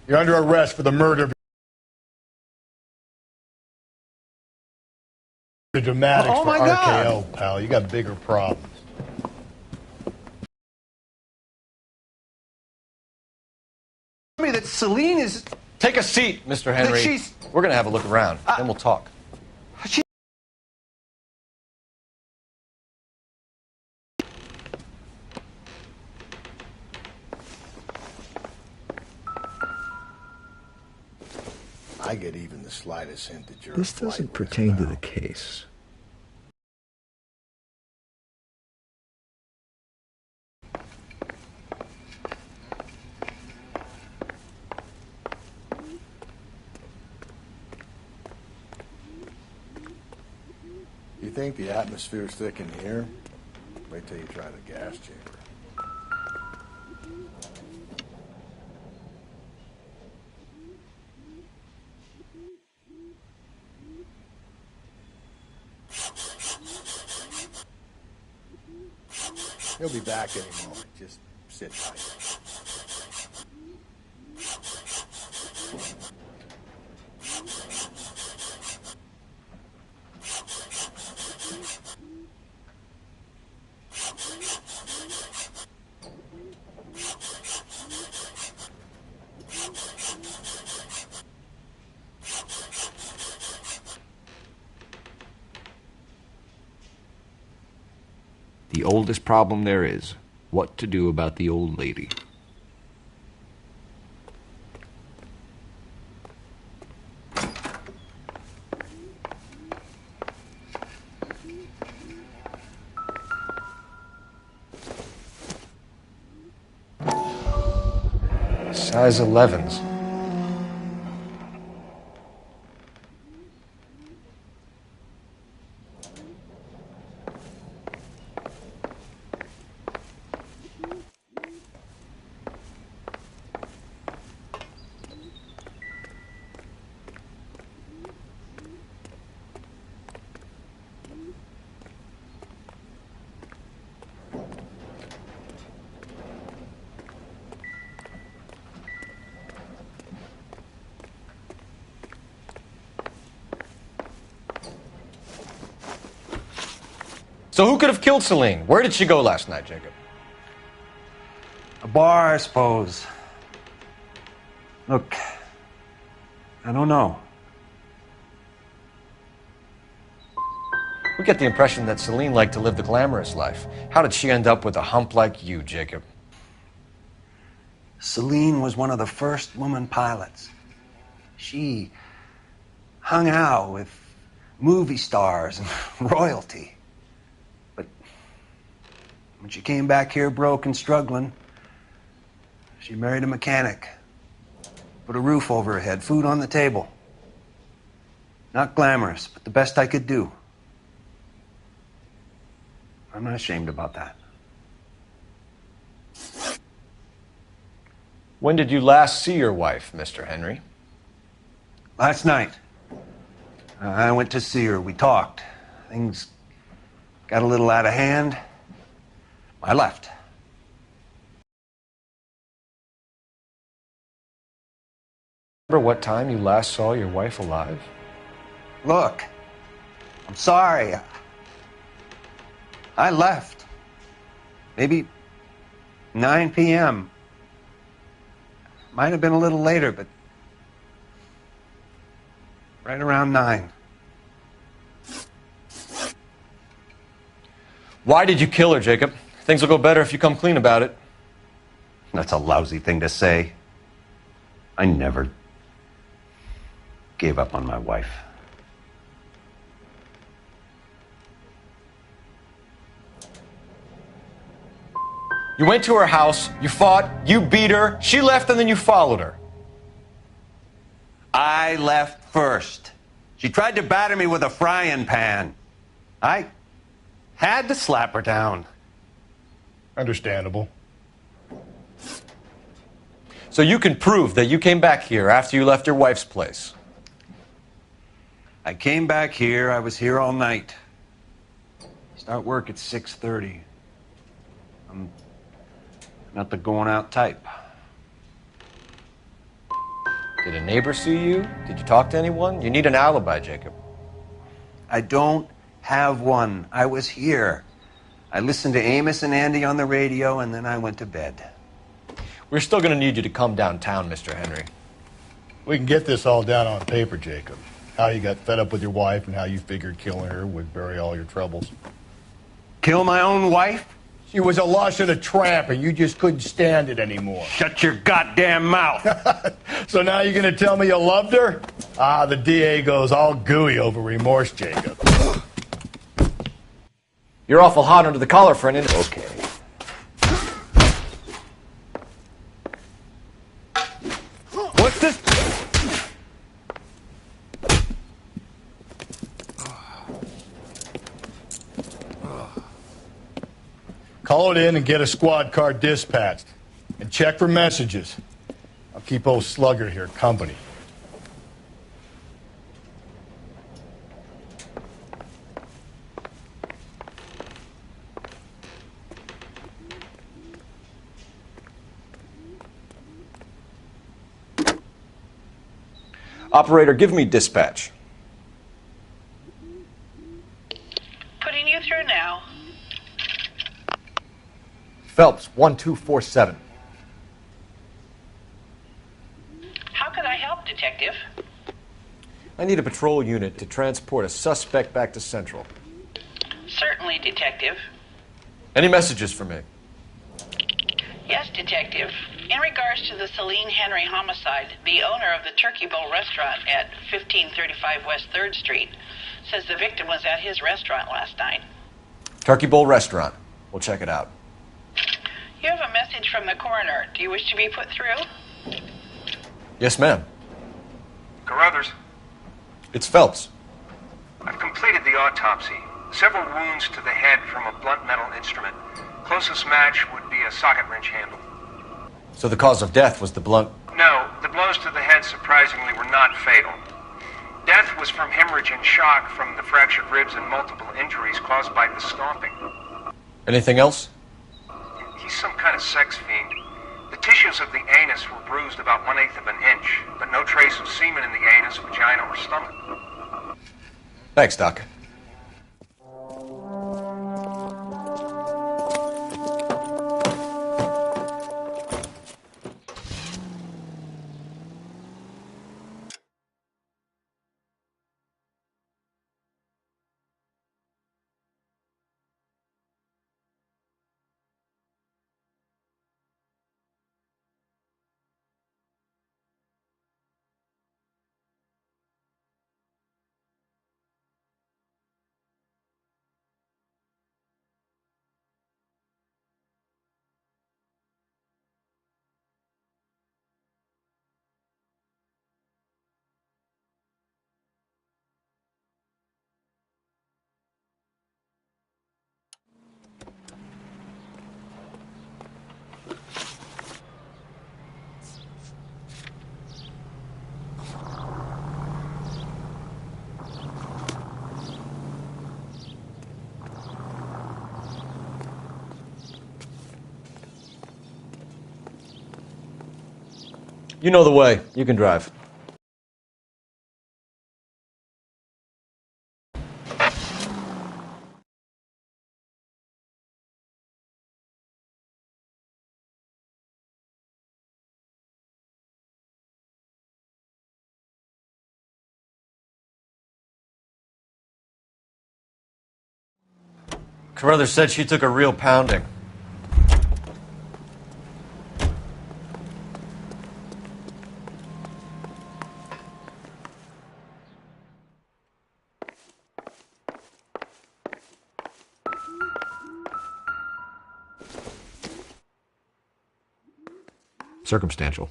You're under arrest for the murder of the dramatics Oh, for my RKO, God. pal. You got bigger problems. Me that Celine is... Take a seat, Mr. Henry. she's- We're going to have a look around, then we'll talk. She... I get even the slightest hint that you're This a flight doesn't risk, pertain to pal. the case. You think the atmosphere's thick in here? Wait till you try the gas chamber. He'll be back any moment. Just sit tight. The oldest problem there is, what to do about the old lady. Size 11s. So who could have killed Celine? Where did she go last night, Jacob? A bar, I suppose. Look, I don't know. We get the impression that Celine liked to live the glamorous life. How did she end up with a hump like you, Jacob? Celine was one of the first woman pilots. She hung out with movie stars and royalty. But when she came back here broke and struggling, she married a mechanic. Put a roof over her head, food on the table. Not glamorous, but the best I could do. I'm not ashamed about that. When did you last see your wife, Mr. Henry? Last night, I went to see her. We talked. Things got a little out of hand. I left. Remember what time you last saw your wife alive? Look, I'm sorry. I left. Maybe 9 p.m. Might have been a little later, but right around 9. Why did you kill her, Jacob? Things will go better if you come clean about it. That's a lousy thing to say. I never gave up on my wife. You went to her house, you fought, you beat her, she left, and then you followed her. I left first. She tried to batter me with a frying pan. I had to slap her down. Understandable. So you can prove that you came back here after you left your wife's place. I came back here. I was here all night. Start work at 6:30. I'm not the going out type. Did a neighbor see you? Did you talk to anyone? You need an alibi, Jacob. I don't have one. I was here. I listened to Amos and Andy on the radio, and then I went to bed. We're still going to need you to come downtown, Mr. Henry. We can get this all down on paper, Jacob. How you got fed up with your wife and how you figured killing her would bury all your troubles. Kill my own wife? She was a lush and a tramp, and you just couldn't stand it anymore. Shut your goddamn mouth. So now you're going to tell me you loved her? Ah, the DA goes all gooey over remorse, Jacob. You're awful hot under the collar for an Okay. What's this? Call it in and get a squad car dispatched. And check for messages. I'll keep old Slugger here company. Operator, give me dispatch. Putting you through now. Phelps, 1247. How can I help, Detective? I need a patrol unit to transport a suspect back to Central. Certainly, Detective. Any messages for me? Yes, Detective. In regards to the Celine Henry homicide, the owner of the Turkey Bowl restaurant at 1535 West 3rd Street says the victim was at his restaurant last night. Turkey Bowl Restaurant. We'll check it out. You have a message from the coroner. Do you wish to be put through? Yes, ma'am. Carruthers, It's Phelps. I've completed the autopsy. Several wounds to the head from a blunt metal instrument. Closest match would be a socket wrench handle. So the cause of death was the blunt... No, the blows to the head surprisingly were not fatal. Death was from hemorrhage and shock from the fractured ribs and multiple injuries caused by the stomping. Anything else? He's some kind of sex fiend. The tissues of the anus were bruised about 1/8 of an inch, but no trace of semen in the anus, vagina, or stomach. Thanks, Doc. You know the way. You can drive. Carruthers said she took a real pounding. Circumstantial.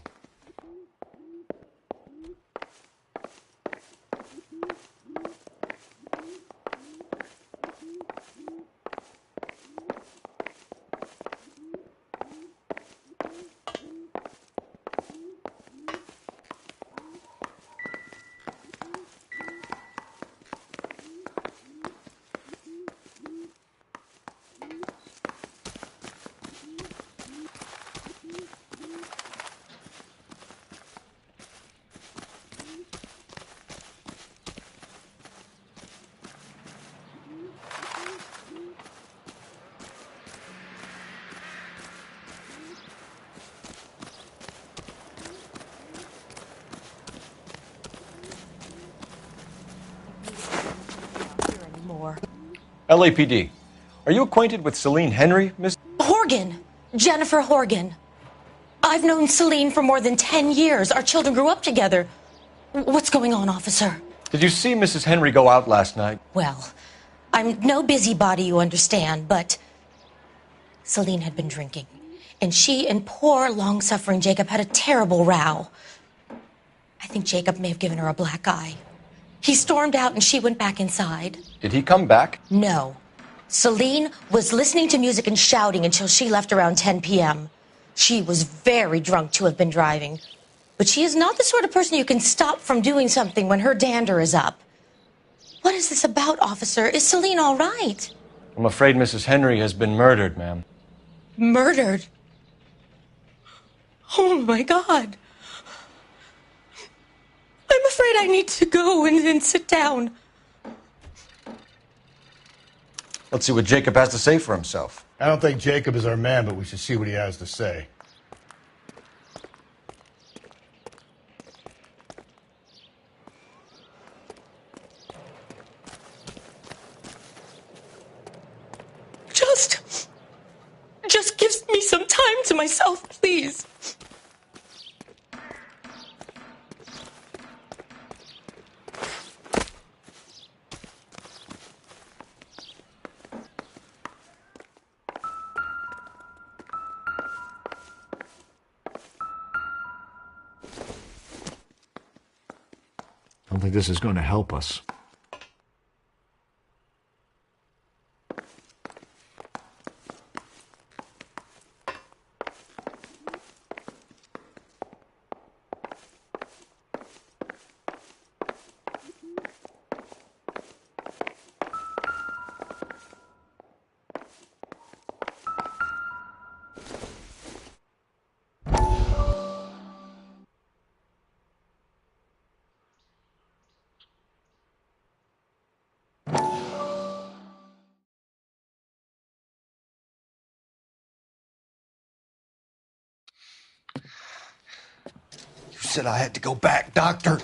LAPD. Are you acquainted with Celine Henry, Miss? Horgan. Jennifer Horgan. I've known Celine for more than 10 years. Our children grew up together. What's going on, officer? Did you see Mrs. Henry go out last night? Well, I'm no busybody, you understand, but Celine had been drinking. And she and poor, long-suffering Jacob had a terrible row. I think Jacob may have given her a black eye. He stormed out and she went back inside. Did he come back? No. Celine was listening to music and shouting until she left around 10 p.m. She was very drunk to have been driving. But she is not the sort of person you can stop from doing something when her dander is up. What is this about, officer? Is Celine all right? I'm afraid Mrs. Henry has been murdered, ma'am. Murdered? Oh, my God. I'm afraid I need to go and sit down. Let's see what Jacob has to say for himself. I don't think Jacob is our man, but we should see what he has to say. Just give me some time to myself, please. I don't think this is going to help us. You said I had to go back, Doctor.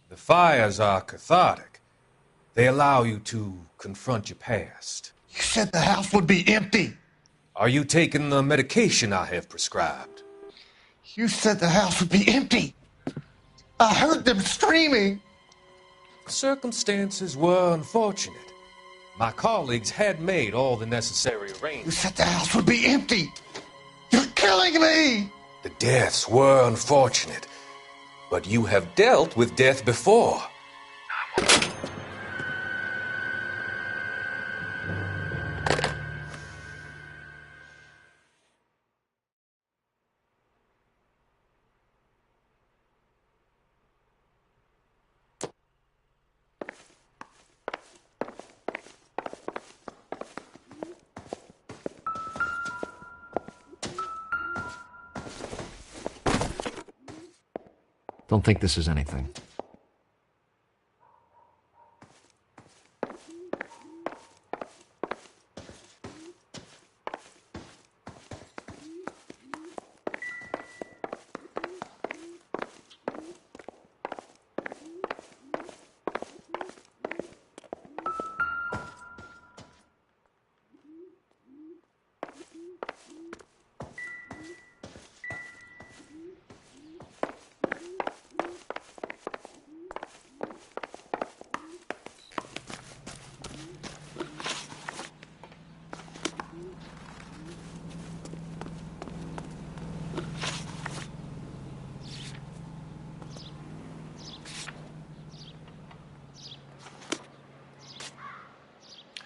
The fires are cathartic. They allow you to confront your past. You said the house would be empty. Are you taking the medication I have prescribed? You said the house would be empty. I heard them screaming. Circumstances were unfortunate. My colleagues had made all the necessary You arrangements. said the house would be empty. You're killing me. The deaths were unfortunate, but you have dealt with death before. Don't think this is anything.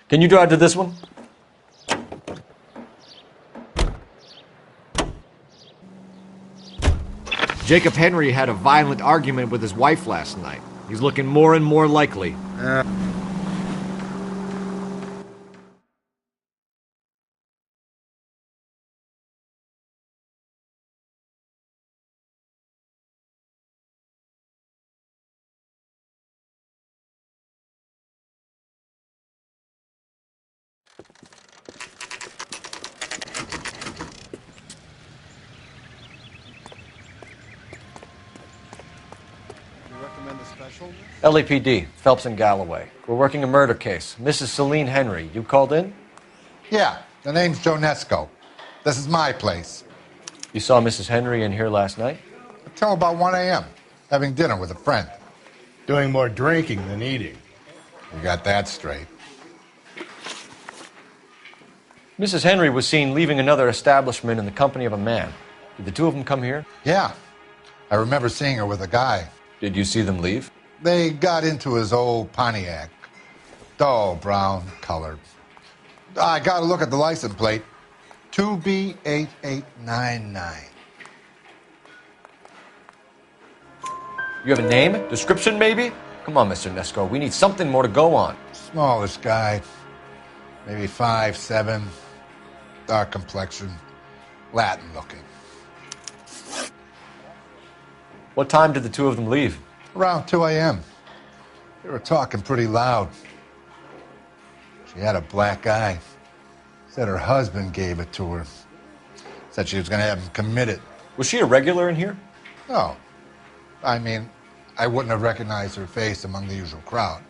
Can you drive to this one? Jacob Henry had a violent argument with his wife last night. He's looking more and more likely. You recommend this LAPD, Phelps and Galloway. We're working a murder case. Mrs. Celine Henry, you called in? Yeah, the name's Jonesco. This is my place. You saw Mrs. Henry in here last night? Until about 1 a.m., having dinner with a friend. Doing more drinking than eating. You got that straight. Mrs. Henry was seen leaving another establishment in the company of a man. Did the two of them come here? Yeah, I remember seeing her with a guy. Did you see them leave? They got into his old Pontiac. Dull brown colored. I got to look at the license plate. 2B8899. You have a name? Description, maybe? Come on, Mr. Nesco. We need something more to go on. Smallish guy. Maybe 5'7". Dark complexion. Latin looking. What time did the two of them leave? Around 2 a.m. They were talking pretty loud. She had a black eye. Said her husband gave it to her. Said she was going to have him committed. Was she a regular in here? No. I mean, I wouldn't have recognized her face among the usual crowd.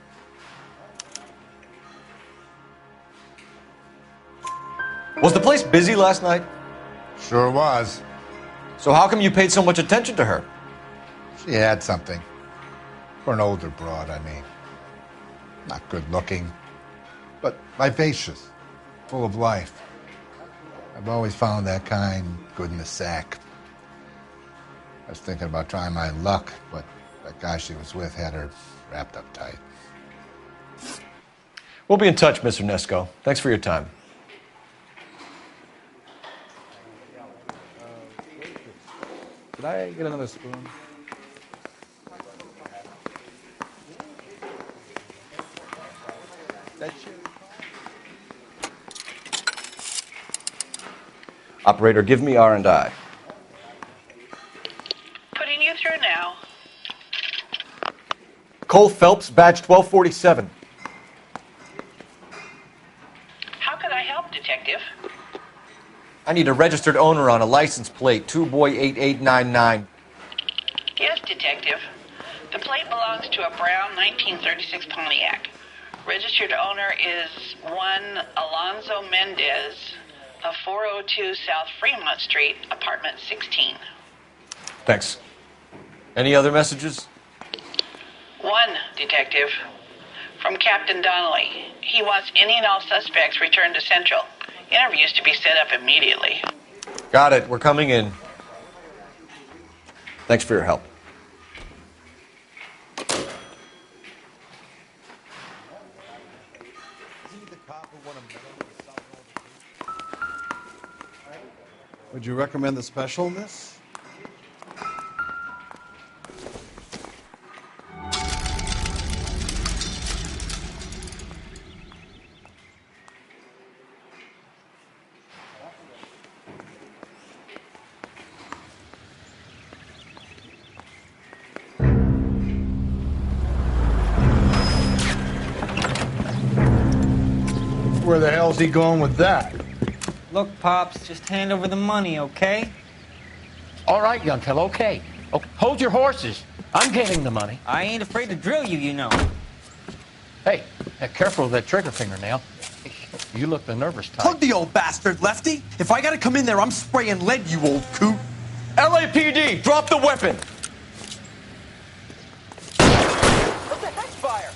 Was the place busy last night? Sure was. So how come you paid so much attention to her? She had something. For an older broad, I mean. Not good looking, but vivacious, full of life. I've always found that kind good in the sack. I was thinking about trying my luck, but that guy she was with had her wrapped up tight. We'll be in touch, Mr. Nesco. Thanks for your time. Could I get another spoon? Operator, give me R&I. Putting you through now. Cole Phelps, badge 1247. How could I help, Detective? I need a registered owner on a license plate, 2boy8899. Yes, Detective. The plate belongs to a brown 1936 Pontiac. Registered owner is one Alonzo Mendez of 402 South Fremont Street, apartment 16. Thanks. Any other messages? One, Detective. From Captain Donnelly. He wants any and all suspects returned to Central. Interviews to be set up immediately. Got it. We're coming in. Thanks for your help. Would you recommend the special, miss? Where the hell's he going with that? Look, Pops, just hand over the money, okay? All right, young fellow, okay. Hold your horses. I'm getting the money. I ain't afraid to drill you, you know. Hey, careful with that trigger finger now. You look the nervous type. Plug the old bastard, Lefty. If I gotta come in there, I'm spraying lead, you old coot. LAPD, drop the weapon! What the heck, fire?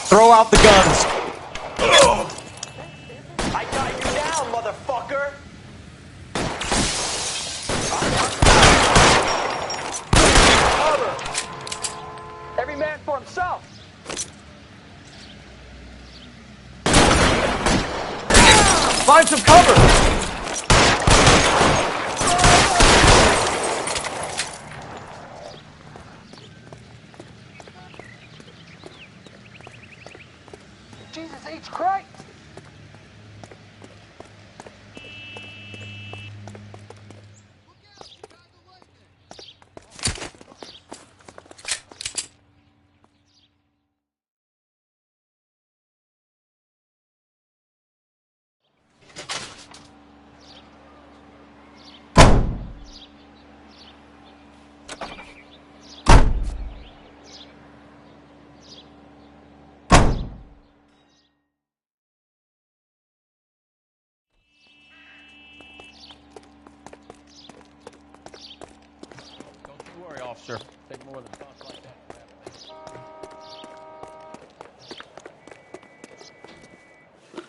Throw out the guns. I got you down, motherfucker! Cover! Every man for himself! Find some cover! Jesus H. Christ! sir. Take more than talk like that.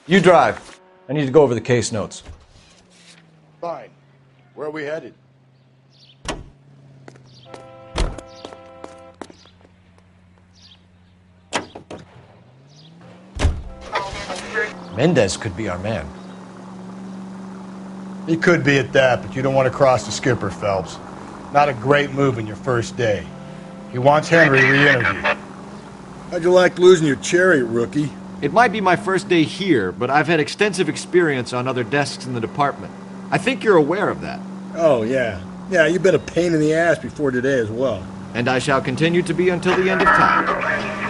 You drive. I need to go over the case notes. Fine. Where are we headed? Mendez could be our man. He could be at that, but you don't want to cross the skipper, Phelps. Not a great move in your first day. He wants Henry re-interviewed. How'd you like losing your cherry, rookie? It might be my first day here, but I've had extensive experience on other desks in the department. I think you're aware of that. Oh, yeah. Yeah, you've been a pain in the ass before today as well. And I shall continue to be until the end of time.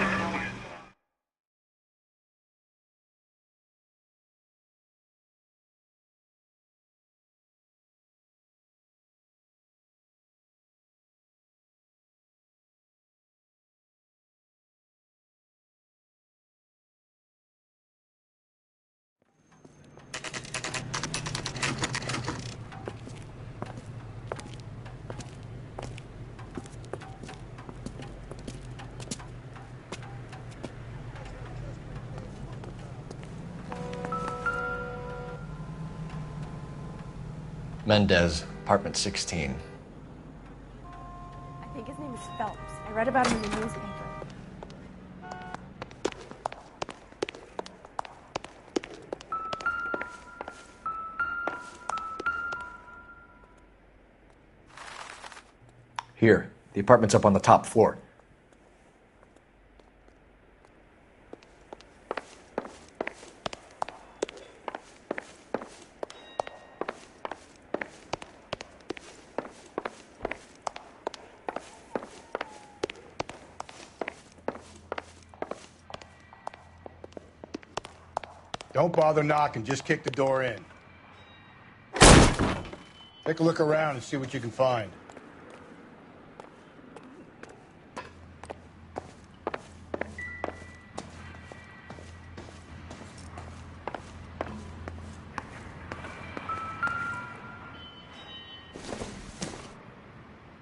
Mendez, apartment 16. I think his name is Phelps. I read about him in the newspaper. Here, the apartment's up on the top floor. Don't bother knocking, just kick the door in. Take a look around and see what you can find.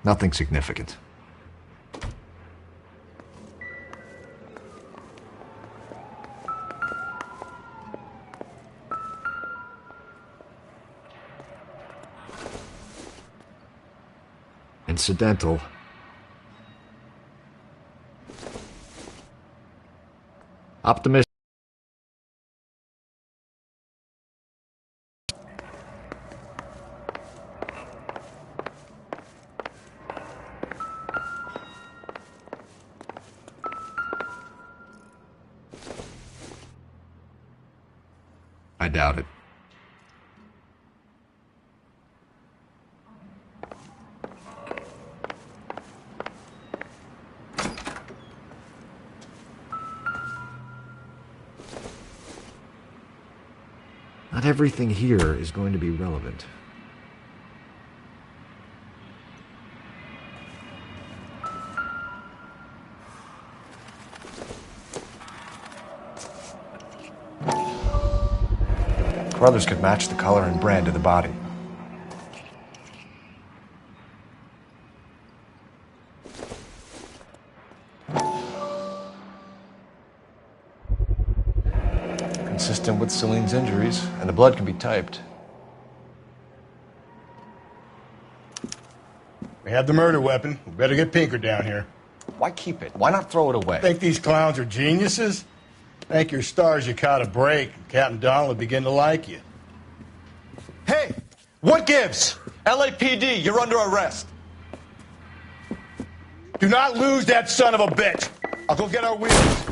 Nothing significant. Incidental. Optimistic. I doubt it. Not everything here is going to be relevant. Brothers could match the color and brand of the body. Consistent with Celine's injuries, and the blood can be typed. We have the murder weapon. We better get Pinker down here. Why keep it? Why not throw it away? Think these clowns are geniuses? Thank your stars you caught a break. Captain Donald will begin to like you. Hey, what gives? LAPD, you're under arrest. Do not lose that son of a bitch. I'll go get our wheels.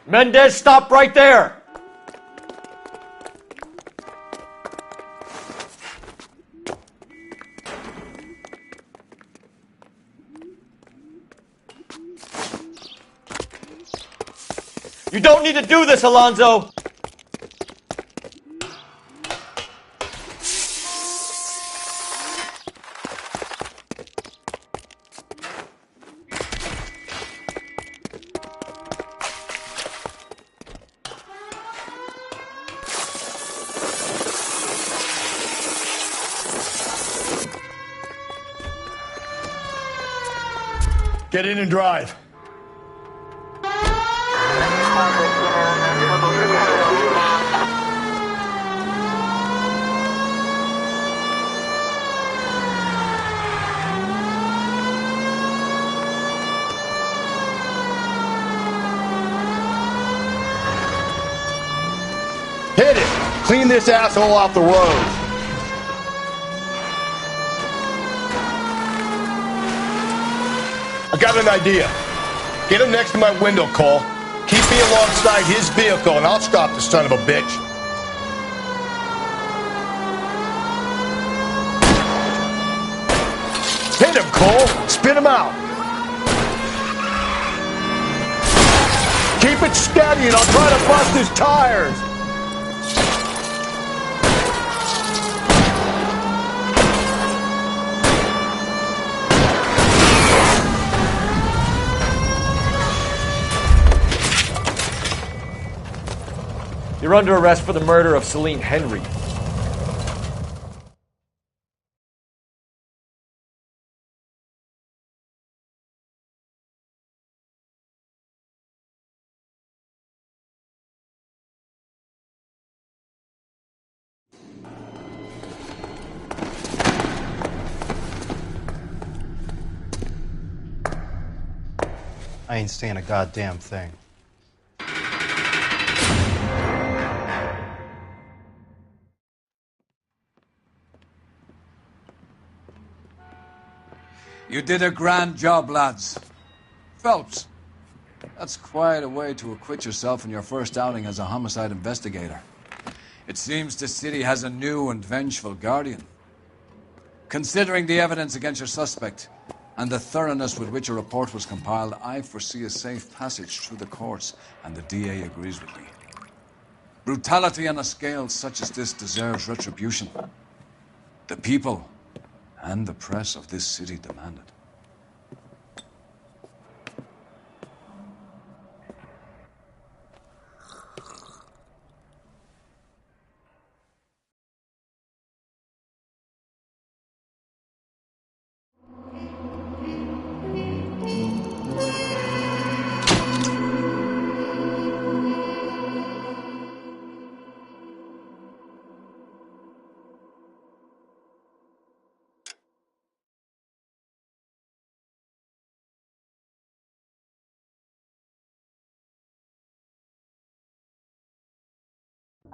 Mendez, stop right there! You don't need to do this, Alonzo! Get in and drive. Hit it! Clean this asshole off the road. I got an idea. Get him next to my window, Cole. Keep me alongside his vehicle, and I'll stop the son of a bitch. Hit him, Cole. Spit him out. Keep it steady, and I'll try to bust his tires. You're under arrest for the murder of Celine Henry. I ain't saying a goddamn thing. You did a grand job, lads. Phelps, that's quite a way to acquit yourself in your first outing as a homicide investigator. It seems the city has a new and vengeful guardian. Considering the evidence against your suspect and the thoroughness with which a report was compiled, I foresee a safe passage through the courts, and the DA agrees with me. Brutality on a scale such as this deserves retribution. The people and the press of this city demand it.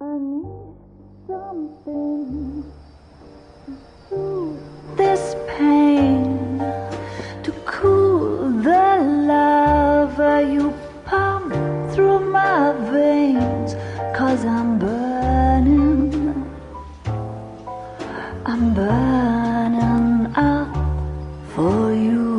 I need something to soothe this pain, to cool the lava you pump through my veins, 'cause I'm burning up for you.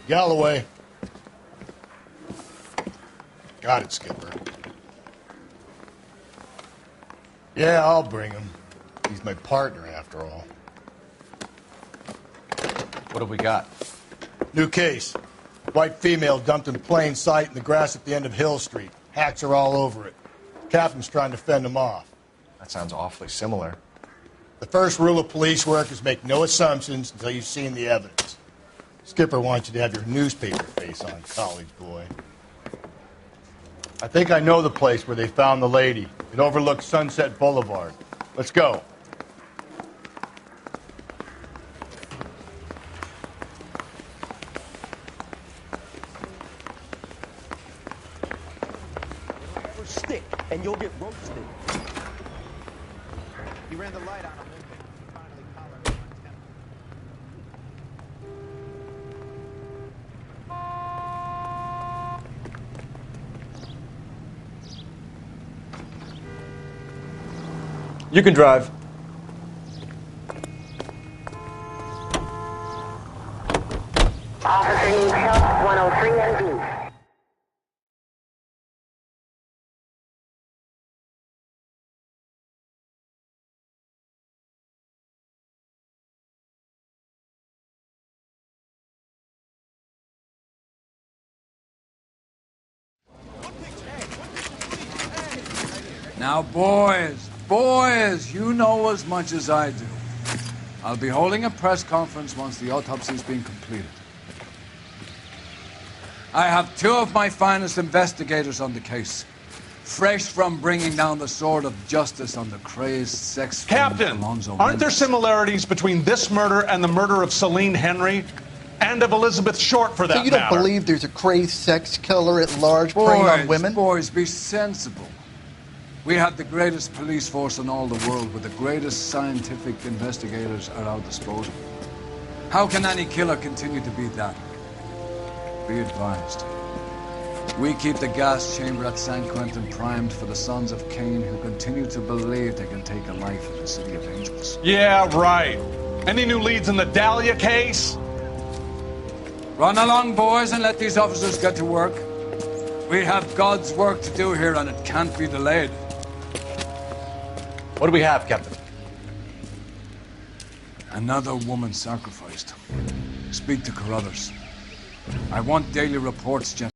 Galloway. Got it, Skipper. Yeah, I'll bring him. He's my partner, after all. What have we got? New case. White female dumped in plain sight in the grass at the end of Hill Street. Hacks are all over it. Captain's trying to fend them off. That sounds awfully similar. The first rule of police work is make no assumptions until you've seen the evidence. Skipper wants you to have your newspaper face on, college boy. I think I know the place where they found the lady. It overlooks Sunset Boulevard. Let's go. Stick, and you'll get roasted. You ran the light on him. Finally collared him on temp. You can drive. Officer needs help, 103 MD. Now, boys, you know as much as I do. I'll be holding a press conference once the autopsy's been completed. I have two of my finest investigators on the case, fresh from bringing down the sword of justice on the crazed sex Captain, Alonzo aren't there Mendes. similarities between this murder and the murder of Celine Henry? And of Elizabeth Short, for that So you don't matter? believe there's a crazed sex killer at large preying on women? Boys, be sensible. We have the greatest police force in all the world with the greatest scientific investigators at our disposal. How can any killer continue to be that? Be advised. We keep the gas chamber at San Quentin primed for the sons of Cain who continue to believe they can take a life in the City of Angels. Yeah, right. Any new leads in the Dahlia case? Run along, boys, and let these officers get to work. We have God's work to do here, and it can't be delayed. What do we have, Captain? Another woman sacrificed. Speak to Carruthers. I want daily reports, gentlemen.